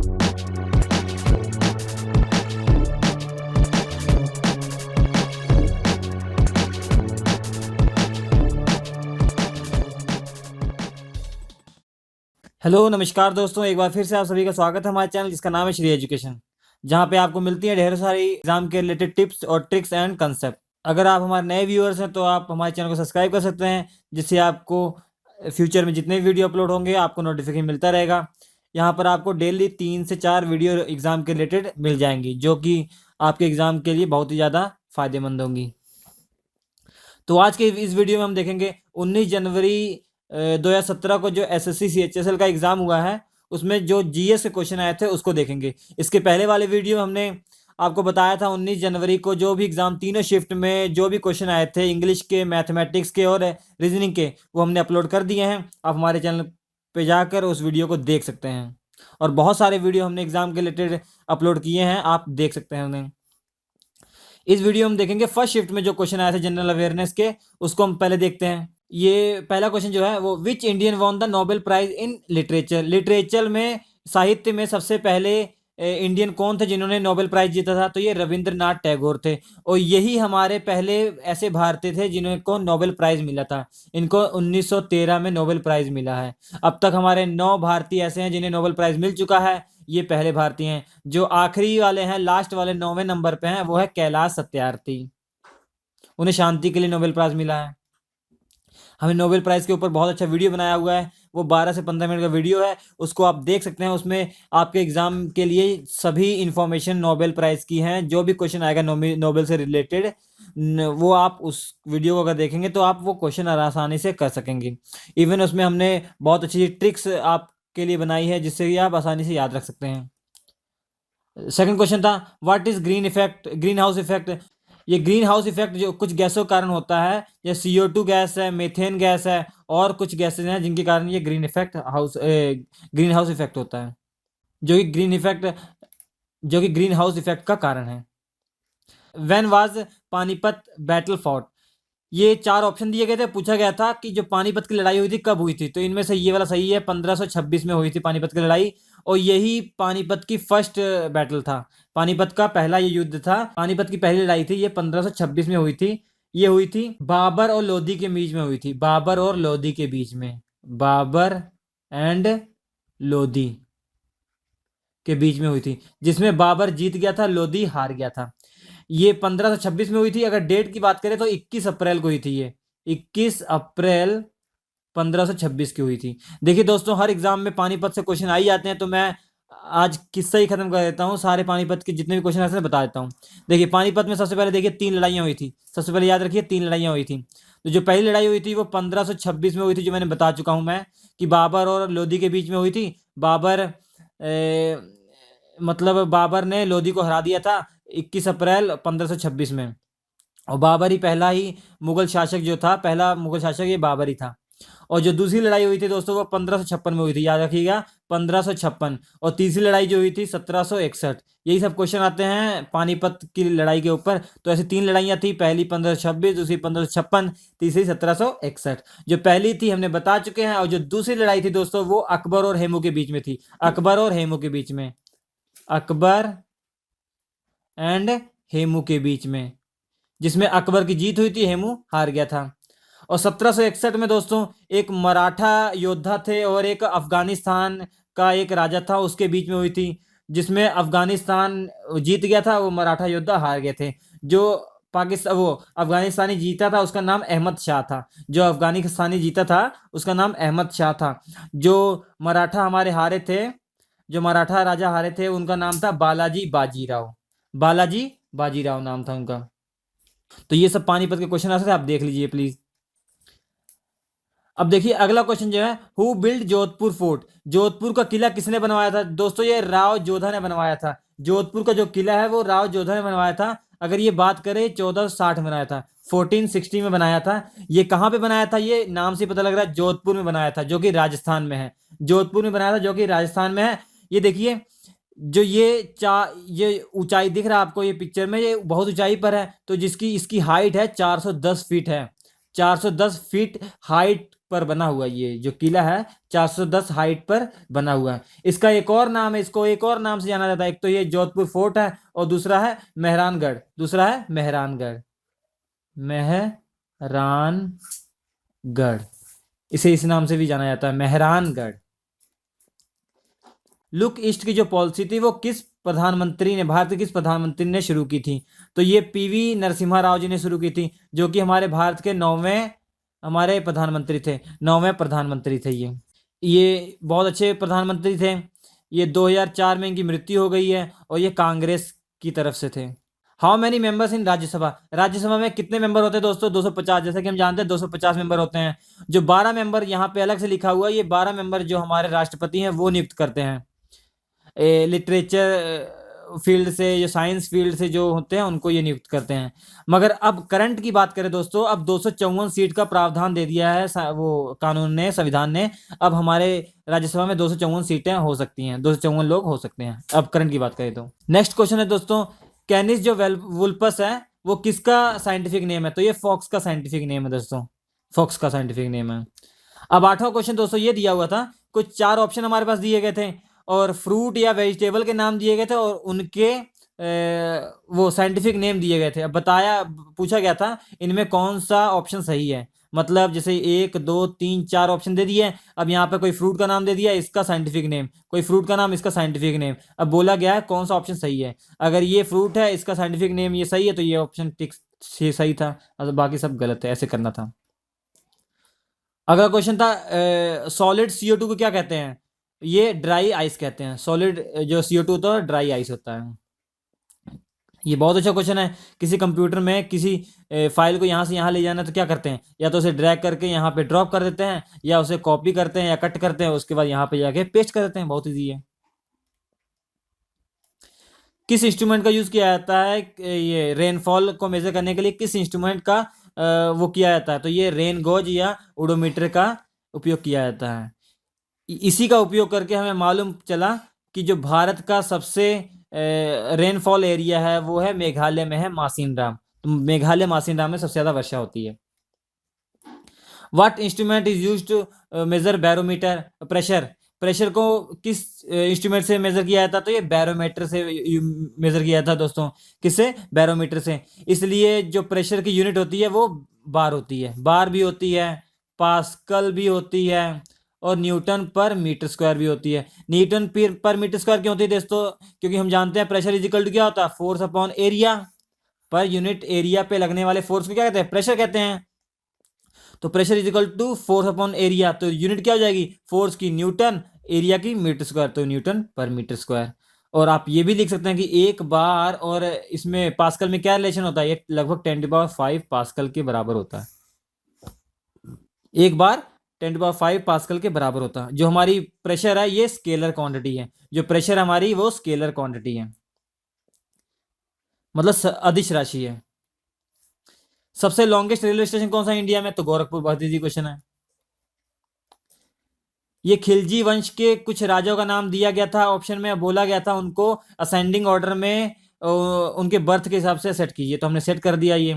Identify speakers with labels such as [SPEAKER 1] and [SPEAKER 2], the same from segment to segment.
[SPEAKER 1] Hello, नमस्कार दोस्तों, एक बार फिर से आप सभी का स्वागत है हमारे चैनल जिसका नाम है श्री एजुकेशन, जहाँ पे आपको मिलती है ढेर सारी एग्ज़ाम के रिलेटेड टिप्स और ट्रिक्स एंड कंसेप्ट। अगर आप हमारे नए व्यूअर्स हैं तो आप हमारे चैनल को सब्सक्राइब कर सकते हैं, जिससे आपको फ्यूचर में जितने भी वीडियो अपलोड होंगे आपको नोटिफिकेशन मिलता रहेगा। यहाँ पर आपको डेली 3 से 4 वीडियो एग्ज़ाम के रिलेटेड मिल जाएंगी, जो कि आपके एग्ज़ाम के लिए बहुत ही ज़्यादा फ़ायदेमंद होंगी। तो आज के इस वीडियो में हम देखेंगे 19 जनवरी 2017 को जो एसएससी सीएचएसएल का एग्ज़ाम हुआ है, उसमें जो जीएस के क्वेश्चन आए थे उसको देखेंगे। इसके पहले वाले वीडियो में हमने आपको बताया था 19 जनवरी को जो भी एग्ज़ाम तीनों शिफ्ट में जो भी क्वेश्चन आए थे इंग्लिश के, मैथमेटिक्स के और रीजनिंग के, वो हमने अपलोड कर दिए हैं। आप हमारे चैनल पे जाकर उस वीडियो को देख सकते हैं, और बहुत सारे वीडियो हमने एग्ज़ाम के रिलेटेड अपलोड किए हैं, आप देख सकते हैं उन्हें। इस वीडियो में हम देखेंगे फर्स्ट शिफ्ट में जो क्वेश्चन आए थे जनरल अवेयरनेस के, उसको हम पहले देखते हैं। ये पहला क्वेश्चन जो है वो which Indian won the Nobel prize in literature. Literature में, साहित्य में सबसे पहले इंडियन कौन थे जिन्होंने नोबेल प्राइज जीता था? तो ये रविंद्रनाथ टैगोर थे, और यही हमारे पहले ऐसे भारतीय थे जिनको नोबेल प्राइज मिला था। इनको 1913 में नोबेल प्राइज मिला है। अब तक हमारे 9 भारतीय ऐसे हैं जिन्हें नोबेल प्राइज मिल चुका है, ये पहले भारतीय हैं। जो आखिरी वाले हैं, लास्ट वाले 9वें नंबर पे हैं, वो है कैलाश सत्यार्थी। उन्हें शांति के लिए नोबेल प्राइज मिला है। हमने नोबेल प्राइज के ऊपर बहुत अच्छा वीडियो बनाया हुआ है, वो 12 से 15 मिनट का वीडियो है, उसको आप देख सकते हैं। उसमें आपके एग्जाम के लिए सभी इंफॉर्मेशन नोबेल प्राइज की हैं। जो भी क्वेश्चन आएगा नोबेल से रिलेटेड, वो आप उस वीडियो को अगर देखेंगे तो आप वो क्वेश्चन आसानी से कर सकेंगे। इवन उसमें हमने बहुत अच्छी ट्रिक्स आपके लिए बनाई है, जिससे कि आप आसानी से याद रख सकते हैं। सेकंड क्वेश्चन था what is green house effect. ये ग्रीन हाउस इफेक्ट जो कुछ गैसों के कारण होता है, जैसे CO2 गैस है, मीथेन गैस है, और कुछ गैसेज हैं जिनके कारण ये ग्रीन हाउस इफेक्ट होता है, जो कि ग्रीन हाउस इफेक्ट का कारण है। When was Panipat battle fought. ये 4 ऑप्शन दिए गए थे, पूछा गया था कि जो पानीपत की लड़ाई हुई थी कब हुई थी, तो इनमें से ये वाला सही है, 1526 में हुई थी पानीपत की लड़ाई, और यही पानीपत की फर्स्ट बैटल था। पानीपत का पहला ये युद्ध था, पानीपत की पहली लड़ाई थी, ये 1526 में हुई थी। ये हुई थी बाबर और लोधी के बीच में हुई थी, बाबर और लोधी के बीच में, बाबर एंड लोधी के बीच में हुई थी, जिसमें बाबर जीत गया था, लोधी हार गया था। ये 1526 में हुई थी। अगर डेट की बात करें तो 21 अप्रैल को हुई थी। ये 21 अप्रैल 1526 की हुई थी। देखिए दोस्तों, हर एग्जाम में पानीपत से क्वेश्चन आ ही जाते हैं, तो मैं आज किस्सा ही खत्म कर देता हूँ। सारे पानीपत के जितने भी क्वेश्चन आते हैं बता देता हूँ। देखिए पानीपत में सबसे पहले देखिए 3 लड़ाइयाँ हुई थी। सबसे पहले याद रखिए 3 लड़ाइयाँ हुई थी। तो जो पहली लड़ाई हुई थी वो 1526 में हुई थी, जो मैंने बता चुका हूँ मैं, कि बाबर और लोधी के बीच में हुई थी। मतलब बाबर ने लोधी को हरा दिया था 21 अप्रैल 1526 में, और बाबर ही पहला ही मुगल शासक जो था, पहला मुगल शासक ये बाबर ही था। और जो दूसरी लड़ाई हुई थी दोस्तों वो 1556 में हुई थी, याद रखिएगा 1556। और तीसरी लड़ाई जो हुई थी 1761। यही सब क्वेश्चन आते हैं पानीपत की लड़ाई के ऊपर। तो ऐसी 3 लड़ाइयाँ थी, पहली 1526, दूसरी 1556, तीसरी 1761। जो पहली थी हमने बता चुके हैं, और जो दूसरी लड़ाई थी दोस्तों वो अकबर और हेमू के बीच में थी। अकबर और हेमू के बीच में, अकबर एंड हेमू के बीच में, जिसमें अकबर की जीत हुई थी, हेमू हार गया था। और 1761 में दोस्तों एक मराठा योद्धा थे और एक अफगानिस्तान का एक राजा था, उसके बीच में हुई थी, जिसमें अफगानिस्तान जीत गया था, वो मराठा योद्धा हार गए थे। जो अफगानिस्तानी जीता था उसका नाम अहमद शाह था। जो अफगानिस्तानी जीता था उसका नाम अहमद शाह था। जो मराठा हमारे हारे थे, जो मराठा राजा हारे थे, उनका नाम था बालाजी बाजीराव। बालाजी बाजीराव नाम था उनका। तो ये सब पानीपत के क्वेश्चन आ सकते हैं, आप देख लीजिए प्लीज। अब देखिए अगला क्वेश्चन जो है, who build Jodhpur fort. Jodhpur का किला किसने बनवाया था? दोस्तों ये राव जोधा ने बनवाया था। जोधपुर का जो किला है वो राव जोधा ने बनवाया था। अगर ये बात करें 1460 में बनाया था, 1460 में बनाया था। ये कहाँ पे बनाया था? ये नाम से पता लग रहा है, जोधपुर में बनाया था, जो कि राजस्थान में है। जोधपुर में बनाया था, जो कि राजस्थान में है। ये देखिए जो ये ऊंचाई दिख रहा है आपको, ये पिक्चर में ये बहुत ऊंचाई पर है, तो जिसकी इसकी हाइट है 410 फीट है। 410 फीट हाइट पर बना हुआ, ये जो किला है 410 हाइट पर बना हुआ है। इसका एक और नाम है, इसको एक और नाम से जाना जाता है। एक तो ये जोधपुर फोर्ट है और दूसरा है मेहरानगढ़, दूसरा है मेहरानगढ़, मेहरानगढ़, इसे इस नाम से भी जाना जाता है, मेहरानगढ़। लुक ईस्ट की जो पॉलिसी थी वो किस प्रधानमंत्री ने, भारत के किस प्रधानमंत्री ने शुरू की थी? तो ये पीवी नरसिम्हा राव जी ने शुरू की थी, जो कि हमारे भारत के 9वें हमारे प्रधानमंत्री थे, 9वें प्रधानमंत्री थे ये बहुत अच्छे प्रधानमंत्री थे। ये 2004 में इनकी मृत्यु हो गई है और ये कांग्रेस की तरफ से थे। How many members in Rajya Sabha? Rajya Sabha में कितने मेंबर होते हैं दोस्तों? 250। जैसे कि हम जानते हैं 250 मेंबर होते हैं। जो 12 मेंबर यहाँ पे अलग से लिखा हुआ है, ये 12 मेंबर जो हमारे राष्ट्रपति हैं वो नियुक्त करते हैं। लिटरेचर फील्ड से, जो साइंस फील्ड से जो होते हैं उनको ये नियुक्त करते हैं। मगर अब करंट की बात करें दोस्तों, अब 254 सीट का प्रावधान दे दिया है वो कानून ने, संविधान ने। अब हमारे राज्यसभा में 254 सीटें हो सकती हैं, 254 लोग हो सकते हैं अब करंट की बात करें तो। नेक्स्ट क्वेश्चन है दोस्तों, कैनिस जो वुल्पस है वो किसका साइंटिफिक नेम है? तो ये फॉक्स का साइंटिफिक नेम है दोस्तों, फॉक्स का साइंटिफिक नेम है। अब 8वां क्वेश्चन दोस्तों ये दिया हुआ था, कुछ 4 ऑप्शन हमारे पास दिए गए थे और फ्रूट या वेजिटेबल के नाम दिए गए थे और उनके वो साइंटिफिक नेम दिए गए थे। अब पूछा गया था इनमें कौन सा ऑप्शन सही है। मतलब जैसे 1 2 3 4 ऑप्शन दे दिए। अब यहाँ पे कोई फ्रूट का नाम दे दिया, इसका साइंटिफिक नेम, कोई फ्रूट का नाम, इसका साइंटिफिक नेम। अब बोला गया है कौन सा ऑप्शन सही है। अगर ये फ्रूट है, इसका साइंटिफिक नेम ये सही है, तो ये ऑप्शन टिक सही था, और बाकी सब गलत है। ऐसे करना था। अगला क्वेश्चन था, सॉलिड CO2 को क्या कहते हैं? ये ड्राई आइस कहते हैं। सॉलिड जो CO2 होता है ड्राई आइस होता है। ये बहुत अच्छा क्वेश्चन है। किसी कंप्यूटर में किसी फाइल को यहाँ से यहाँ ले जाना है तो क्या करते हैं? या तो उसे ड्रैग करके यहाँ पे ड्रॉप कर देते हैं, या उसे कॉपी करते हैं या कट करते हैं, उसके बाद यहाँ पे जाके पेस्ट कर देते हैं। बहुत ईजी है। किस इंस्ट्रूमेंट का यूज किया जाता है ये रेनफॉल को मेजर करने के लिए? किस इंस्ट्रूमेंट का वो किया जाता है? तो ये रेन गॉज या ओडोमीटर का उपयोग किया जाता है। इसी का उपयोग करके हमें मालूम चला कि जो भारत का सबसे रेनफॉल एरिया है वो है मेघालय में है, मासिनराम। तो मेघालय मासिनराम में सबसे ज्यादा वर्षा होती है। What instrument is used to measure barometer pressure? Pressure को किस इंस्ट्रूमेंट से मेजर किया जाता? तो ये बैरोमीटर से मेजर किया था दोस्तों। किससे? बैरोमीटर से। इसलिए जो प्रेशर की यूनिट होती है वो बार होती है, बार भी होती है, पास्कल भी होती है और न्यूटन पर मीटर स्क्वायर भी होती है। न्यूटन पर मीटर स्क्वायर क्यों होती है दोस्तों? क्योंकि हम जानते हैं प्रेशर इज इक्वल टू क्या होता है? Force upon area. Per unit area पे लगने वाले फोर्स को क्या कहते हैं? प्रेशर कहते हैं। तो pressure is equal to force upon area, तो यूनिट क्या हो जाएगी? फोर्स की न्यूटन, एरिया की मीटर स्क्वायर, तो न्यूटन पर मीटर स्क्वायर। और आप ये भी लिख सकते हैं कि एक बार, और इसमें पास्कल में क्या रिलेशन होता है? ये लगभग 10⁵ पास्कल के बराबर होता है। एक बार 10⁵ पास्कल के बराबर होता है। जो हमारी प्रेशर है ये स्केलर क्वांटिटी है, जो प्रेशर हमारी वो स्केलर क्वांटिटी है, मतलब अदिश राशि है। सबसे लॉन्गेस्ट रेलवे स्टेशन कौन सा है इंडिया में? तो गोरखपुर। बहुत इजी क्वेश्चन है। ये खिलजी वंश के कुछ राजाओं का नाम दिया गया था ऑप्शन में, बोला गया था उनको असेंडिंग ऑर्डर में उनके बर्थ के हिसाब से सेट कीजिए, तो हमने सेट कर दिया। ये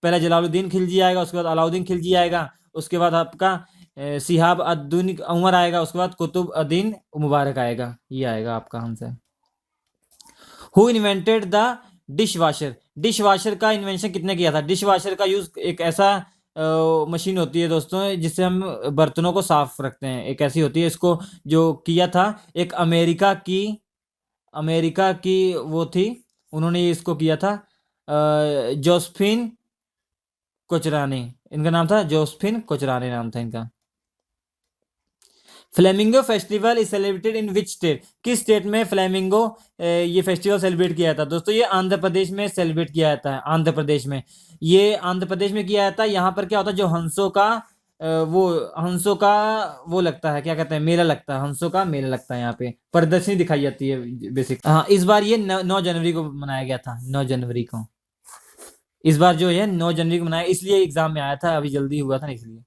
[SPEAKER 1] पहला जलालुद्दीन खिलजी आएगा, उसके बाद अलाउद्दीन खिलजी आएगा, उसके बाद आपका सिहाब अद-दौला उमर आएगा, उसके बाद कुतुब-उद-दीन मुबारक आएगा। ये आएगा आपका answer. Who invented the dish washer? Dish washer का इन्वेंशन कितने किया था? डिश वाशर का यूज एक ऐसा मशीन होती है दोस्तों जिससे हम बर्तनों को साफ रखते हैं, एक ऐसी होती है। इसको जो किया था एक अमेरिका की वो थी, उन्होंने इसको किया था जोसेफिन कोचरानी, इनका नाम था जोसेफिन कोचरानी नाम था इनका। Flamingo festival is celebrated in which state? किस स्टेट में फ्लेमिंगो ये फेस्टिवल सेलिब्रेट किया जाता? दोस्तों ये आंध्र प्रदेश में सेलिब्रेट किया जाता है। आंध्र प्रदेश में, ये आंध्र प्रदेश में किया जाता है। यहाँ पर क्या होता है, जो हंसों का वो लगता है, क्या कहते हैं, मेला लगता है, हंसों का मेला लगता है। यहाँ पे प्रदर्शनी दिखाई जाती है बेसिक। हाँ, इस बार ये 9 जनवरी को मनाया गया था। 9 जनवरी को इस बार जो है 9 जनवरी को मनाया, इसलिए एग्जाम में आया था, अभी जल्दी हुआ था ना इसलिए।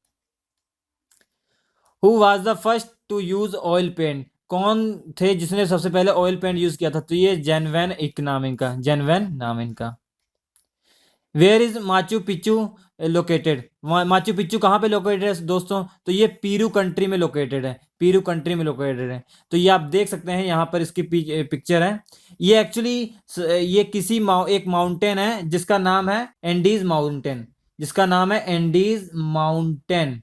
[SPEAKER 1] Who was the first to use oil paint? कौन थे जिसने सबसे पहले ऑयल पेंट यूज किया था? तो ये जैन वैन इक नाम इनका, जैन वैन नाम इनका। Where is Machu Picchu located? Machu Picchu कहाँ पे लोकेटेड है दोस्तों? तो ये पीरू कंट्री में लोकेटेड है, पीरू कंट्री में लोकेटेड है। तो ये आप देख सकते हैं यहाँ पर इसकी पिक्चर है। ये एक्चुअली ये किसी एक माउंटेन है जिसका नाम है एंडीज माउंटेन, जिसका नाम है एंडीज माउंटेन।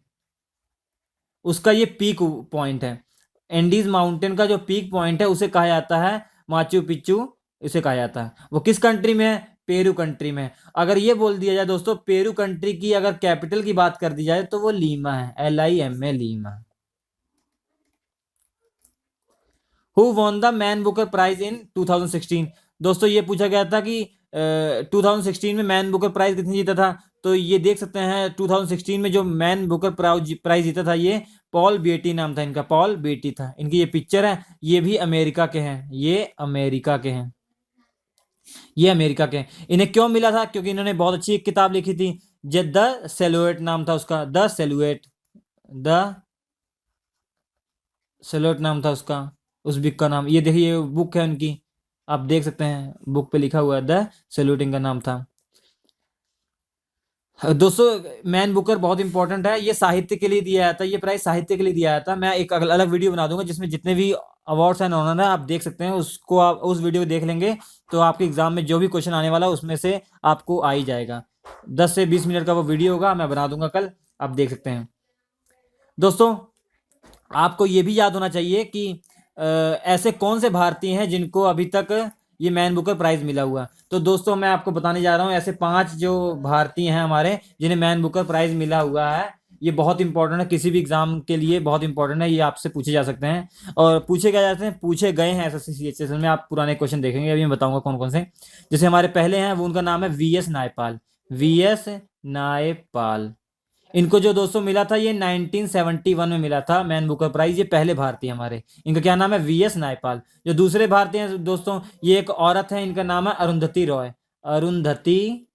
[SPEAKER 1] उसका ये पीक पॉइंट है। एंडीज माउंटेन का जो पीक पॉइंट है उसे कहा जाता है माचू पिच्चू, इसे कहा जाता है। वो किस कंट्री में है? पेरू कंट्री में। अगर ये बोल दिया जाए दोस्तों, पेरू कंट्री की अगर कैपिटल की बात कर दी जाए तो वो लीमा है, LIMA, Lima. Who won the Man Booker prize in 2016? दोस्तों ये पूछा गया था कि 2016 में मैन बुकर प्राइज कितने जीता था? तो ये देख सकते हैं 2016 में जो मैन बुकर प्राइज जीता था, ये पॉल बेटी नाम था इनका, पॉल बेटी था। इनकी ये पिक्चर है, ये भी अमेरिका के हैं, ये अमेरिका के हैं, ये अमेरिका के हैं। इन्हें क्यों मिला था? क्योंकि इन्होंने बहुत अच्छी एक किताब लिखी थी, द सेलुएट नाम था उसका, द सेलुएट, द सेलुएट नाम था उसका, उस बुक का नाम। ये देखिए बुक है उनकी, आप देख सकते हैं बुक पे लिखा हुआ है द सेल्यूटिंग का नाम था। दोस्तों मैन बुकर बहुत इंपॉर्टेंट है, ये साहित्य के लिए दिया जाता है, ये प्राइज साहित्य के लिए दिया जाता है। मैं एक अलग वीडियो बना दूंगा जिसमें जितने भी अवार्ड्स एंड ऑनर है आप देख सकते हैं, उसको आप उस वीडियो को देख लेंगे तो आपके एग्जाम में जो भी क्वेश्चन आने वाला है उसमें से आपको आ ही जाएगा। 10 से 20 मिनट का वो वीडियो होगा, मैं बना दूंगा कल, आप देख सकते हैं। दोस्तों आपको ये भी याद होना चाहिए कि ऐसे कौन से भारतीय हैं जिनको अभी तक ये मैन बुकर प्राइज मिला हुआ। तो दोस्तों मैं आपको बताने जा रहा हूँ ऐसे 5 जो भारतीय हैं हमारे जिन्हें मैन बुकर प्राइज मिला हुआ है। ये बहुत इंपॉर्टेंट है, किसी भी एग्जाम के लिए बहुत इंपॉर्टेंट है, ये आपसे पूछे जा सकते हैं और पूछे गए जाते हैं, पूछे गए हैं SSC CHS में। आप पुराने क्वेश्चन देखेंगे, अभी मैं बताऊंगा कौन कौन से। जैसे हमारे पहले हैं वो, उनका नाम है VS नायपाल, VS नायपाल। इनको जो दोस्तों मिला था ये 1971 में मिला था मैन बुकर प्राइज, ये पहले भारतीय हमारे। इनका क्या नाम है? VS नायपाल। जो दूसरे भारतीय हैं दोस्तों, ये एक औरत है, इनका नाम है अरुंधति रॉय, अरुंधति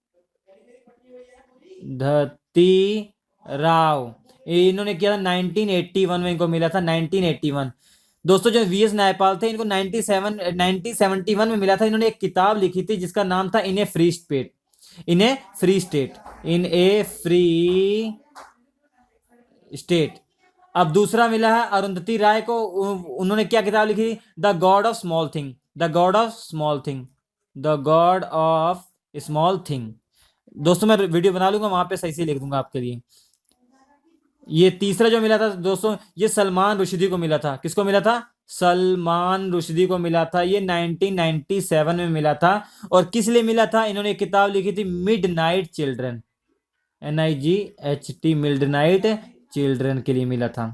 [SPEAKER 1] धती राव। इन्होंने किया था 1981 में, इनको मिला था 1981। दोस्तों जो VS नायपाल थे इनको 1971 में मिला था। इन्होंने एक किताब लिखी थी जिसका नाम था इन ए फ्री स्टेट, इन ए फ्री स्टेट, इन ए फ्री स्टेट। अब दूसरा मिला है अरुंधति राय को, उन्होंने क्या किताब लिखी? The God of small thing, the God of small thing, the God of small thing. दोस्तों मैं वीडियो बना लूंगा वहां पे सही से लिख दूंगा आपके लिए। ये तीसरा जो मिला था दोस्तों, ये सलमान रुश्दी को मिला था। किसको मिला था? सलमान रुश्दी को मिला था, ये 1997 में मिला था। और किस लिए मिला था? इन्होंने एक किताब लिखी थी midnight children, NIGHT, midnight children के लिए मिला था।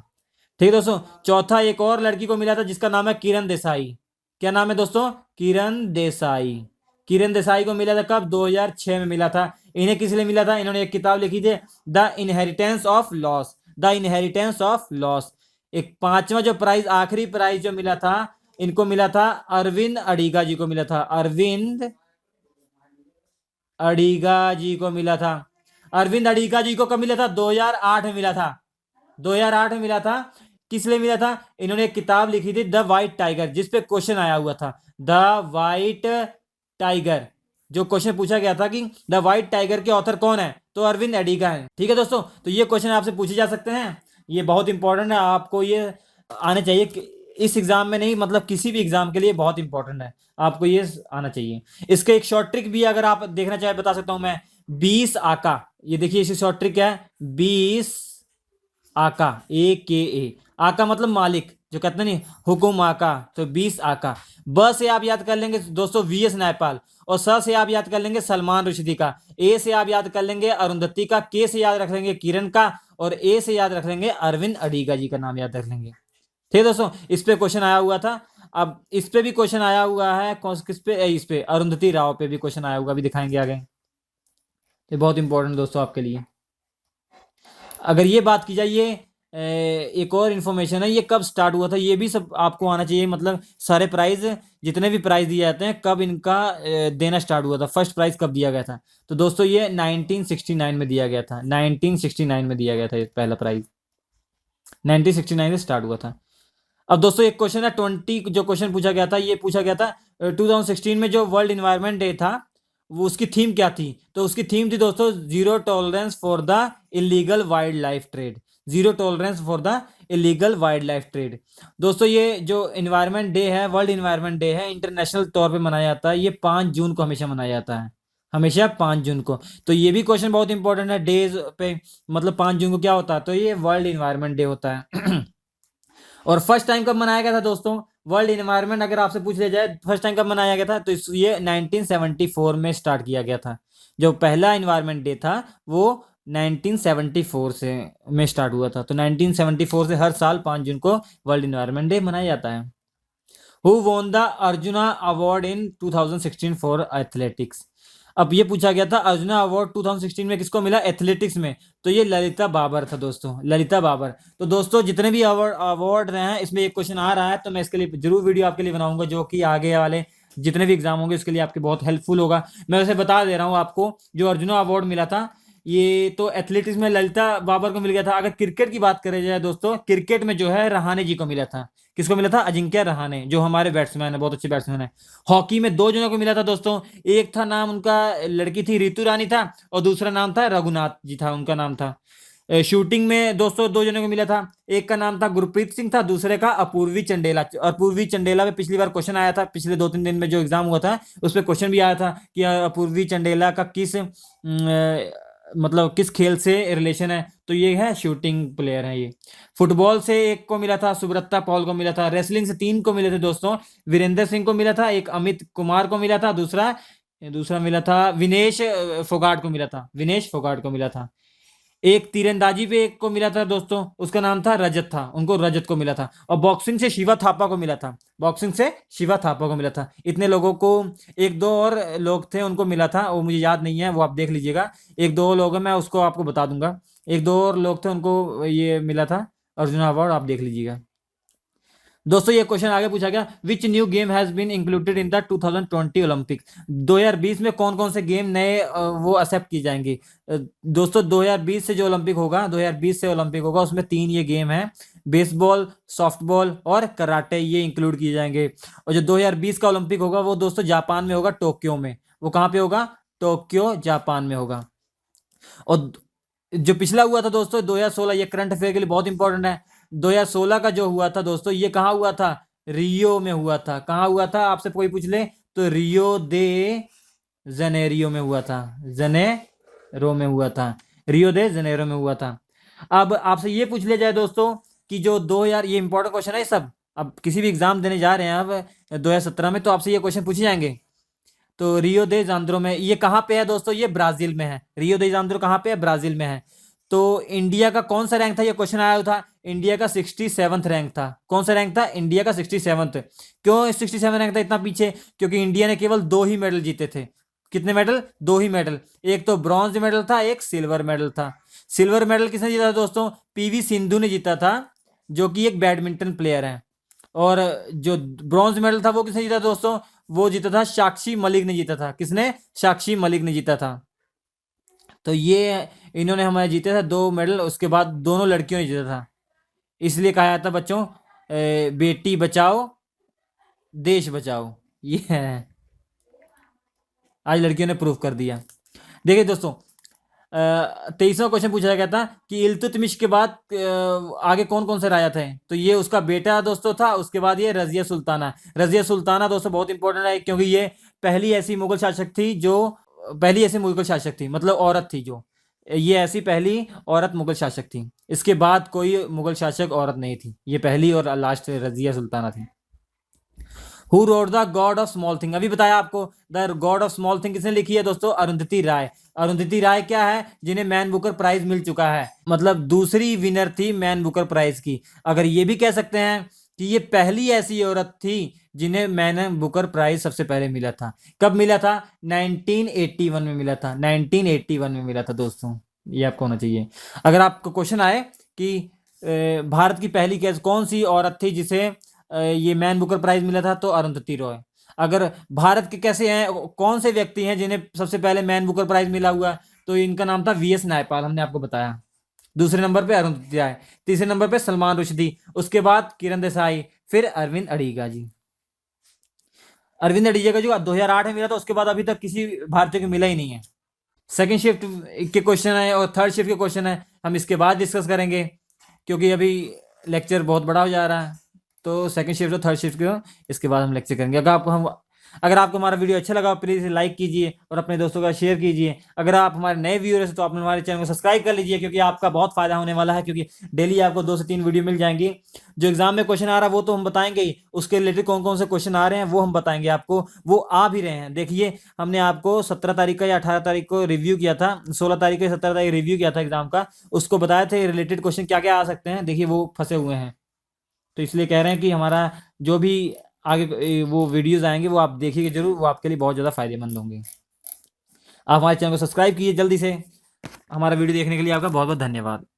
[SPEAKER 1] ठीक है दोस्तों। चौथा एक और लड़की को मिला था जिसका नाम है किरण देसाई। क्या नाम है दोस्तों? किरण देसाई। किरण देसाई को मिला था कब? 2006 में मिला था। इन्हें किस लिए मिला था? इन्होंने एक किताब लिखी थी the inheritance of loss, the inheritance of loss. एक पांचवा जो प्राइज, आखिरी प्राइज जो मिला था, इनको मिला था अरविंद अडिगा जी को मिला था, अरविंद अडिगा जी को मिला था। अरविंद अडिगा जी को कब मिला था? 2008 में मिला था, 2008 में मिला था। किस लिए मिला था? इन्होंने एक किताब लिखी थी द वाइट टाइगर, जिसपे क्वेश्चन आया हुआ था द वाइट टाइगर। जो क्वेश्चन पूछा गया था कि द वाइट टाइगर के ऑथर कौन है, तो अरविंद अडिगा है। ठीक है दोस्तों, तो ये क्वेश्चन आपसे पूछे जा सकते हैं, ये बहुत इंपॉर्टेंट है, आपको ये आने चाहिए। इस एग्जाम में नहीं, मतलब किसी भी एग्जाम के लिए बहुत इंपॉर्टेंट है, आपको ये आना चाहिए। इसके एक शॉर्ट ट्रिक भी अगर आप देखना चाहे बता सकता हूं मैं। 20 आका, ये देखिए इसकी शॉर्ट ट्रिक है 20 आका, AKA। आका मतलब मालिक, जो कहते नहीं हुकुम आका, तो 20 आका। ब से आप याद कर लेंगे दोस्तों VS नायपाल, और स से आप याद कर लेंगे सलमान रुश्दी का, ए से आप याद कर लेंगे अरुंधति का, के से याद रख लेंगे किरण का, और ए से याद रख लेंगे अरविंद अडिगा जी का नाम याद रख लेंगे। ठीक है दोस्तों, इस पे क्वेश्चन आया हुआ था। अब इस पे भी क्वेश्चन आया हुआ है, किस पे? इस पे अरुंधति राव पे भी क्वेश्चन आया हुआ, अभी दिखाएंगे आगे। ये बहुत इंपॉर्टेंट दोस्तों आपके लिए। अगर ये बात की जाए, ये एक और इन्फॉर्मेशन है, ये कब स्टार्ट हुआ था, ये भी सब आपको आना चाहिए। मतलब सारे प्राइज, जितने भी प्राइज दिए जाते हैं, कब इनका देना स्टार्ट हुआ था, फर्स्ट प्राइज कब दिया गया था। तो दोस्तों ये 1969 में दिया गया था, 1969 में दिया गया था ये पहला प्राइज, 1969 में स्टार्ट हुआ था। अब दोस्तों एक क्वेश्चन है 20, जो क्वेश्चन पूछा गया था, ये पूछा गया था 2016 में जो वर्ल्ड इन्वायरमेंट डे था, वो उसकी थीम क्या थी? तो उसकी थीम थी दोस्तों zero tolerance for the illegal wild life trade. Zero tolerance for the illegal wild life trade. दोस्तों ये जो इन्वायरमेंट डे है, वर्ल्ड इन्वायरमेंट डे है, इंटरनेशनल तौर पे मनाया जाता है। ये 5 जून को हमेशा मनाया जाता है, हमेशा 5 जून को। तो ये भी क्वेश्चन बहुत इंपॉर्टेंट है डेज पे, मतलब 5 जून को क्या होता है? तो ये वर्ल्ड इन्वायरमेंट डे होता है। और फर्स्ट टाइम कब मनाया गया था दोस्तों? वर्ल्ड इन्वायरमेंट अगर आपसे पूछ लिया जाए फर्स्ट टाइम कब मनाया गया था, तो ये 1974 में स्टार्ट किया गया था। जो पहला इन्वायरमेंट डे था वो 1974 से में स्टार्ट हुआ था। तो 1974 से हर साल 5 जून को वर्ल्ड इन्वायरमेंट डे मनाया जाता है। Who won the arjuna award in 2016 for athletics? अब ये पूछा गया था अर्जुना अवार्ड 2016 में किसको मिला एथलेटिक्स में? तो ये ललिता बाबर था दोस्तों, ललिता बाबर। तो दोस्तों जितने भी अवार्ड रहे हैं इसमें एक क्वेश्चन आ रहा है, तो मैं इसके लिए जरूर वीडियो आपके लिए बनाऊंगा, जो कि आगे वाले जितने भी एग्जाम होंगे उसके लिए आपके बहुत हेल्पफुल होगा। मैं वैसे बता दे रहा हूँ आपको, जो अर्जुना अवार्ड मिला था ये तो एथलेटिक्स में ललिता बाबर को मिल गया था। अगर क्रिकेट की बात करें जाए दोस्तों, क्रिकेट में जो है रहाणे जी को मिला था। किसको मिला था? अजिंक्य रहाणे, जो हमारे बैट्समैन है, बहुत अच्छे बैट्समैन है। हॉकी में 2 जनों को मिला था दोस्तों। एक था नाम उनका, लड़की थी ऋतु रानी था, और दूसरा नाम था रघुनाथ जी था, उनका नाम था। शूटिंग में दोस्तों 2 जनों को मिला था। एक का नाम था गुरप्रीत सिंह था, दूसरे का अपूर्वी चंडेला। अपूर्वी चंडेला पे पिछली बार क्वेश्चन आया था, पिछले 2-3 दिन में जो एग्जाम हुआ था उस पर क्वेश्चन भी आया था कि अपूर्वी चंडेला का किस मतलब किस खेल से रिलेशन है? तो ये है शूटिंग प्लेयर है ये। फुटबॉल से एक को मिला था, सुब्रता पॉल को मिला था। रेसलिंग से 3 को मिले थे दोस्तों, वीरेंद्र सिंह को मिला था, एक अमित कुमार को मिला था, दूसरा दूसरा मिला था विनेश फोगाट को मिला था, विनेश फोगाट को मिला था। एक तीरंदाजी पे एक को मिला था दोस्तों, उसका नाम था रजत था, उनको रजत को मिला था। और बॉक्सिंग से शिवा थापा को मिला था, बॉक्सिंग से शिवा थापा को मिला था। इतने लोगों को, एक दो और लोग थे उनको मिला था, वो मुझे याद नहीं है, वो आप देख लीजिएगा। एक दो लोग हैं, मैं उसको आपको बता दूंगा। एक दो और लोग थे उनको ये मिला था अर्जुन अवार्ड, आप देख लीजिएगा। दोस्तों ये क्वेश्चन आगे पूछा गया, which new game has been included in the 2020 Olympic? 2020 में कौन कौन से गेम नए वो एक्सेप्ट की जाएंगी? दोस्तों 2020 से जो ओलंपिक होगा, 2020 से ओलंपिक होगा, उसमें 3 ये गेम है, बेसबॉल, सॉफ्टबॉल और कराटे, ये इंक्लूड किए जाएंगे। और जो 2020 का ओलंपिक होगा वो दोस्तों जापान में होगा, टोक्यो में। वो कहाँ पे होगा? टोक्यो जापान में होगा। और जो पिछला हुआ था दोस्तों 2016, ये करंट अफेयर के लिए बहुत इंपॉर्टेंट है। 2016 का जो हुआ था दोस्तों, ये कहाँ हुआ था? रियो में हुआ था। कहाँ हुआ था आपसे कोई पूछ ले तो रियो दे जनेरियो में हुआ था, जनेरो में हुआ था, रियो दे जनेरो में हुआ था। अब आपसे ये पूछ लिया जाए दोस्तों कि जो 2000, ये इंपॉर्टेंट क्वेश्चन है सब, अब किसी भी एग्जाम देने जा रहे हैं अब 2017 में, तो आपसे ये क्वेश्चन पूछे जाएंगे। तो रियो दे जांद्रो में, ये कहाँ पे है दोस्तों? ये ब्राजील में है। रियो दे जांद्रो कहाँ पे है? ब्राजील में है। तो इंडिया का कौन सा रैंक था? ये क्वेश्चन आया था। इंडिया का 67th रैंक था। कौन सा रैंक था? इंडिया का 67th। क्यों 67 रैंक था इतना पीछे? क्योंकि इंडिया ने केवल 2 ही मेडल जीते थे। कितने मेडल? 2 ही मेडल। एक तो ब्रॉन्ज मेडल था, एक सिल्वर मेडल था। सिल्वर मेडल किसने जीता था दोस्तों? पीवी सिंधु ने जीता था, जो कि एक बैडमिंटन प्लेयर है। और जो ब्रॉन्ज मेडल था वो किसने जीता दोस्तों? वो जीता था साक्षी मलिक ने जीता था। किसने? साक्षी मलिक ने जीता था। तो ये इन्होंने हमारे जीते थे 2 मेडल, उसके बाद दोनों लड़कियों ने जीता था। इसलिए कहा जाता बच्चों, बेटी बचाओ देश बचाओ, ये है। आज लड़कियों ने प्रूफ कर दिया। देखिए दोस्तों 23वां क्वेश्चन पूछा गया था कि इल्तुतमिश के बाद आगे कौन कौन से राजा थे? तो ये उसका बेटा दोस्तों था, उसके बाद ये रजिया सुल्ताना। रजिया सुल्ताना दोस्तों बहुत इंपॉर्टेंट है, क्योंकि ये पहली ऐसी मुगल शासक थी जो, पहली ऐसी मुगल शासक थी, मतलब औरत थी जो, ये ऐसी पहली औरत मुगल शासक थी। इसके बाद कोई मुगल शासक औरत नहीं थी, ये पहली और लास्ट रजिया सुल्ताना थी। Who wrote the God of small thing? अभी बताया आपको, the God of small thing किसने लिखी है दोस्तों? अरुंधति राय। अरुंधति राय क्या है? जिन्हें मैन बुकर प्राइज मिल चुका है, मतलब दूसरी विनर थी मैन बुकर प्राइज की। अगर ये भी कह सकते हैं कि ये पहली ऐसी औरत थी जिन्हें मैन बुकर प्राइज सबसे पहले मिला था। कब मिला था? 1981 में मिला था, 1981 में मिला था दोस्तों, ये आपको होना चाहिए। अगर आपको क्वेश्चन आए कि भारत की पहली कौन सी औरत थी जिसे ये मैन बुकर प्राइज मिला था, तो अरुंधति रॉय। अगर भारत के कैसे हैं, कौन से व्यक्ति हैं जिन्हें सबसे पहले मैन बुकर प्राइज मिला हुआ, तो इनका नाम था वीएस नायपाल, हमने आपको बताया। दूसरे नंबर पे अरुंधति राय, तीसरे नंबर पे सलमान रुश्दी, उसके बाद किरण देसाई, फिर अरविंद अड़ीगा जी। अरविंद डीजे का जो 2008 में मिला था, उसके बाद अभी तक किसी भारतीय को मिला ही नहीं है। सेकंड शिफ्ट के क्वेश्चन है और थर्ड शिफ्ट के क्वेश्चन है, हम इसके बाद डिस्कस करेंगे, क्योंकि अभी लेक्चर बहुत बड़ा हो जा रहा है। तो सेकंड शिफ्ट और थर्ड शिफ्ट के इसके बाद हम लेक्चर करेंगे। अगर आपको हमारा वीडियो अच्छा लगा, प्लीज़ लाइक कीजिए और अपने दोस्तों का शेयर कीजिए। अगर आप हमारे नए व्यूअर्स हैं तो आप हमारे चैनल को सब्सक्राइब कर लीजिए, क्योंकि आपका बहुत फायदा होने वाला है, क्योंकि डेली आपको 2 से 3 वीडियो मिल जाएंगी। जो एग्जाम में क्वेश्चन आ रहा है वो तो हम बताएंगे ही, उसके रिलेटेड कौन कौन से क्वेश्चन आ रहे हैं वो हम बताएंगे आपको। वो आ भी रहे हैं, देखिए हमने आपको 17 तारीख का या 18 तारीख को रिव्यू किया था, 16 तारीख का 17 तारीख रिव्यू किया था एग्जाम का, उसको बताए थे रिलेटेड क्वेश्चन क्या क्या आ सकते हैं। देखिए वो फंसे हुए हैं, तो इसलिए कह रहे हैं कि हमारा जो भी आगे वो वीडियोस आएंगे वो आप देखिएगा जरूर, वो आपके लिए बहुत ज़्यादा फायदेमंद होंगे। आप हमारे चैनल को सब्सक्राइब कीजिए जल्दी से। हमारा वीडियो देखने के लिए आपका बहुत बहुत धन्यवाद।